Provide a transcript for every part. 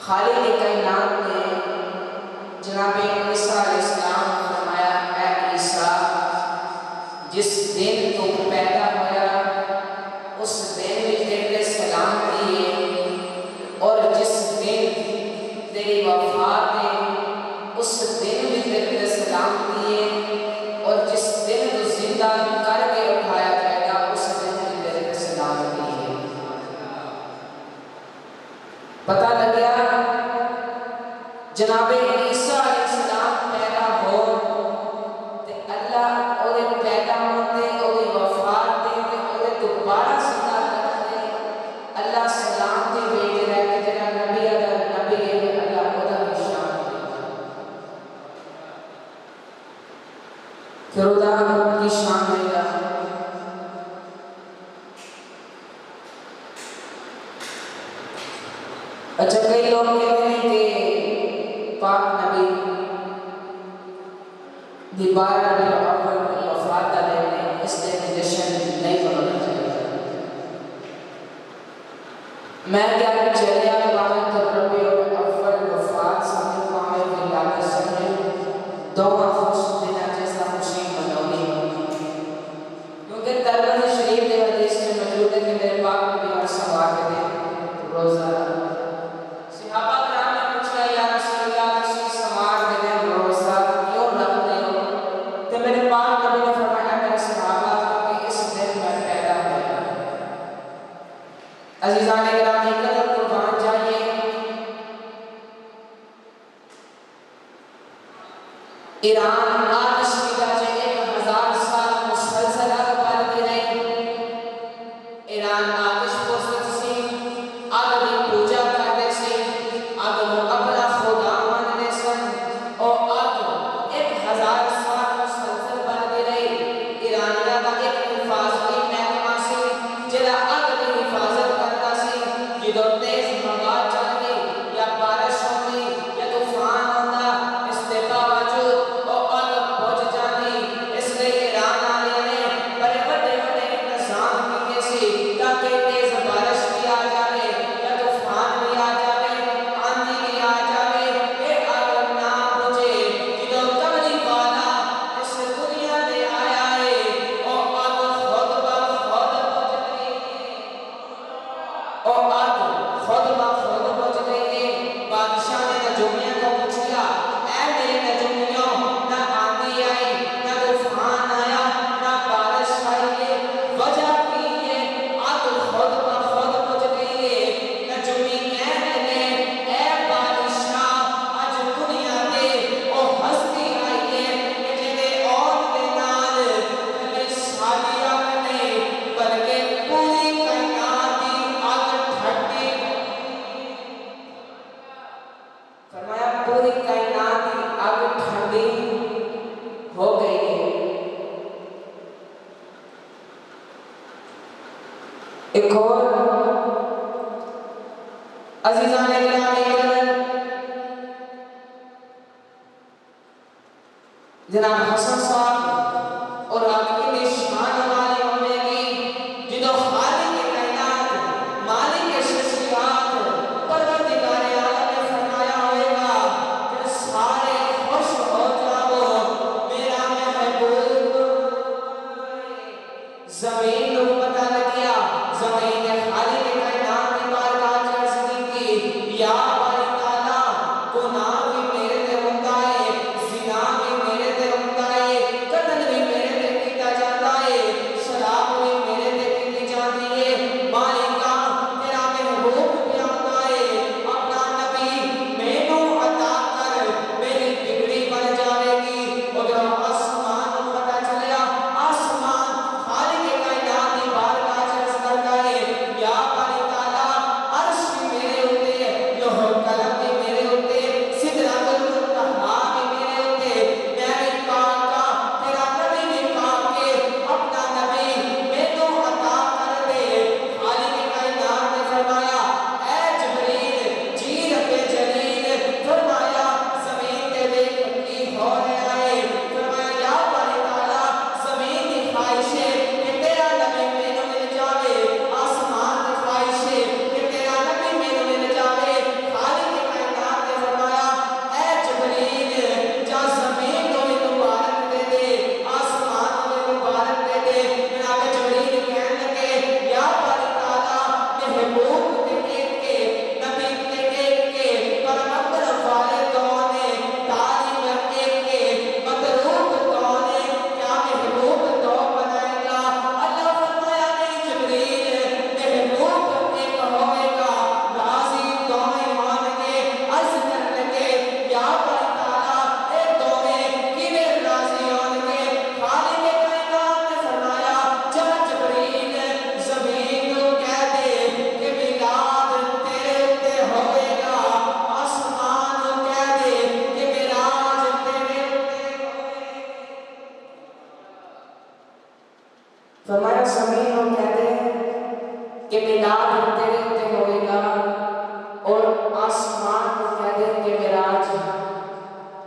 खालिक कायनात ने तेरी वफात है उस दिन भी तेरे सलाम दिए, और जिस दिन तू जिंदा करके उठाया जाएगा उस दिन भी तेरे सलाम दिए। पता लग गया जनाबे ईसा अलैहिस्सलाम पैदा हो ते अल्लाह ओदे पैदा होते ओदी वफात दे ते ओदे दोबारा जिंदा करते अल्लाह सलाम दे भेज रहा है कि जरा नबी अदा नबी है अल्लाह ओदा निशान फिर ओदा निशान होगा। अच्छा कई लोग कहते हैं कि पाक नबी दोबारा वफात लेने इसलिए जश्न नहीं मनाना चाहिए। मैं क्या चले पावे तो रबी और अव्वल वफात समझ पावे विलादत समझ दो खुश देना जैसा खुशी मनौनी, क्योंकि तरवज़ शरीफ के हदीस में मौजूद है कि मेरे पाक नबी और सवार के रोज़ा सहाबा कराम ने पूछा या रसूलल्लाह तुसी सवार दे रोज़ा क्यों रखते हो? तो मेरे पाक नबी ने फरमाया मेरे सहाबा क्योंकि इस दिन मैं पैदा हुआ। अज़ीज़ान किराम कदर कुर्बान जाइए, ईरान आतिश की वजह 1000 साल मुसलसल आग बालती रही। ईरान आतिश पुरस्कृत सी, आग की पूजा करते सी, आग को अपना खुदा मानते सन और आग 1000 साल मुसलसल बालती रही। ईरानिया का एक हिफाजती महकमा सी जिहड़ा आग की हिफाजत करता सी। जो तेज हवा चल गई या बारिश होगी या तूफान होता इसके बावजूद वो आग बुझ जाती। इसलिए ईरान वाले ने बड़े बड़े बड़े इंतजाम किए सी ताकि तेज बारिश भी आ जाए या तूफान भी आ जाए आंधी भी आ जाए ये आग ना बुझे। जो कमली वाला इस दुनिया में आया है वो आग खुद ब खुद बुझ गई और आग खुद ब खुद बुझ गई है। बादशाह ने नजूमियों को पूछा ऐ मेरे नजूमियों ना आंधी आई ना तूफान आया ना बारिश आई है, वजह की है आग खुद ब खुद बुझ गई है। नजूमी कहने लगे ऐ बादशाह आज दुनिया पे ओ हस्ती आई है कि जेदे औन दे नाल कभी सादी आग नहीं बल्कि पूरी कायनात की आग ठंडी। फरमाया पूरी कायनात की आग ठंडी हो गई है। एक और अजीज़ान किराम जनाब हसन साहब और आपकी निशान वाले होंगे जो खालिक के कायनात मालिक के शख्सियत परवरदिगार आलम ने फरमाया होगा कि सारे खुश हो जाओ मेरा महबूब। ज़मीन को पता लग गया, ज़मीन ने खालिक के कायनात की बारगाह में अर्ज़ की या बारी ताला गुनाह भी मेरे ते होता है, ज़िना भी मेरे ते होता है,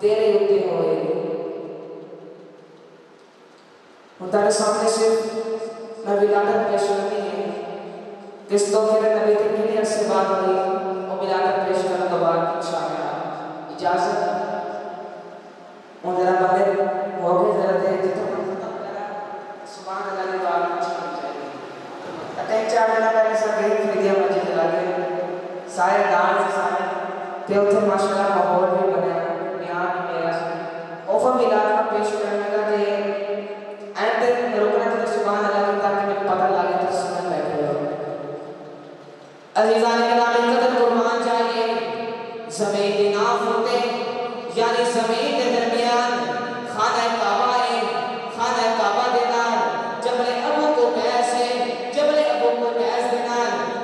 तेरे उत्ते होए। हुण तेरे सामने सिर्फ मैं विलादत पेश करनी है। किस तो मेरे नबी के कितने अरसे बाद हुई और विलादत पेश करने के बाद इंशाअल्लाह इजाजत। और जरा बंदे हो गए जरा दे जितना खत्म करा सुभान अल्लाह की बात कुछ नहीं चाहिए। अटैक चार दिन पहले सब गए फ्रीदिया मस्जिद लगे सारे दान से सारे ते उथे माशाल्लाह माहौल भी बना यहाँ भी मेरा ऑफर मिलाद का पेश करने का जे एंड रोकना चाहिए सुभान अल्लाह की ताकि मुझे पता लगे तो सुन बैठे हो। अजीजान के नाम कदर कुर्बान चाहिए ज़मीन के नाम होते यानी ज़मीन के दरमियान खाना काबा है खाना काबा देना जबल अबू को बैस है जबल अबू को बैस देना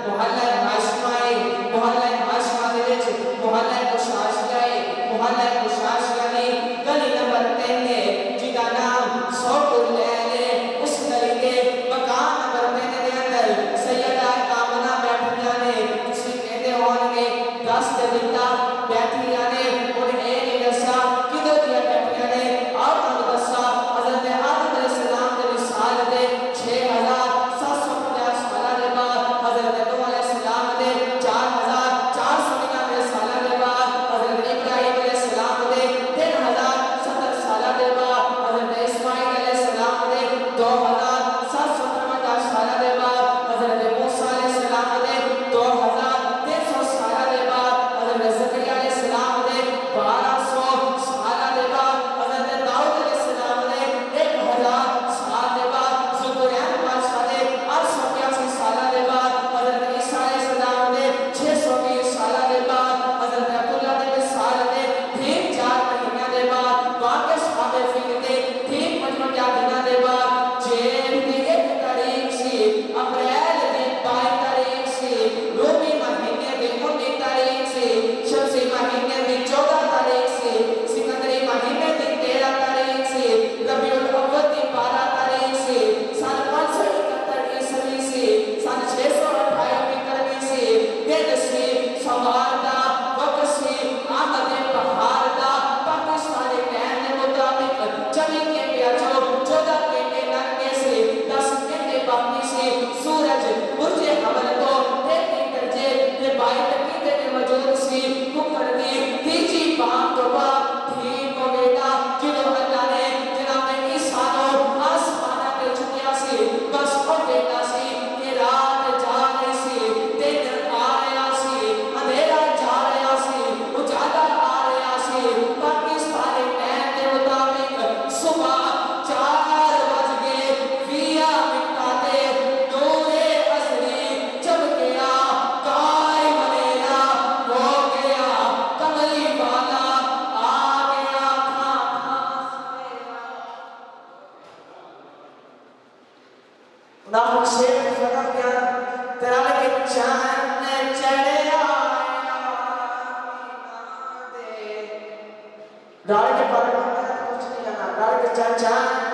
मोहल्ला हाशमा है मोहल्ला हाशमा दे विच मोहल्ला कुशाशिया है मोहल्ला कुशाशिया ने गली नंबर 3 है जिदा नाम 100 को ले ले उस गली के मकान नंबर 3 के अंदर सैयदा आमना बैठिया ने किसी कहते होंगे 10 दे दिता बैठिया ने और ए नहीं दसा किदो दिया बैठिया ने आप तो दसा हजरत आदम अलैहिस्सलाम के विसाल दे 6750 साल के बाद हजरत नूह अलैहिस्सलाम दे 4450 साल के बाद हजरत इब्राहिम अलैहिस्सलाम दे 3070 साल के बाद हजरत इस्माइल अलैहिस्सलाम दे 2750 साल के बाद हजरत मूसा अलैहिस्सलाम दे 2300 साल के बाद हजरत ज़करिया अलैहिस्सलाम दे 1200 साल के बाद हजरत दाऊद अलैहिस्सलाम दे 1000 साल के बाद ज़ुकरैन बादशाह दे 882 साल के बाद हजरत ईसा अलैहिस्सलाम दे 620 साल के बाद हजरत अब्दुल्लाह दे विसाल दे ठीक 4 महीने के बाद वाक़े साहबे फिर दे ठीक 55 दिन के बाद जेल की एक तारीख सी अप्रैल की 22 तारीख सी रोमी महीने की 19 तारीख सी शमसी महीने की 14 तारीख सी सिकंदरी महीने की 13 तारीख सी रबीउल अव्वल की 12 तारीख सी सन 571 ईस्वी सी सन 628 बिकरमी सी दिन सी सवार दा वक्त सी आमद बहार दा पाकिस्तानी टाइम के मुताबिक 24 घंटे अचो 14 घंटे लगे से 10 घंटे बाकी से सूरज बुर्ज हमल तो 1 दर्जे के 22 दकीके के मौजूद सी कुकर दी तीजी बात तो बाद ठीक हो बेटा जिदो अल्लाह ने जनाब ईसा नो आसमान पे चुकिया सी बस हो बेटा सी कि रात जा रही सी दिन आ रहा सी अंधेरा जा रहा सी उजाला आ रहा सी पाकिस्तानी टाइम के मुताबिक सुबह 4 बज गए 20 मिनट ते नूरे असरी जब गया काय बनेगा हो गया कमली वाला आ गया था सवेरा। नाम शेर खत्म किया तेरा के चांद चढ़े आया दे डाल के पर कुछ नहीं जाना डाल के चांद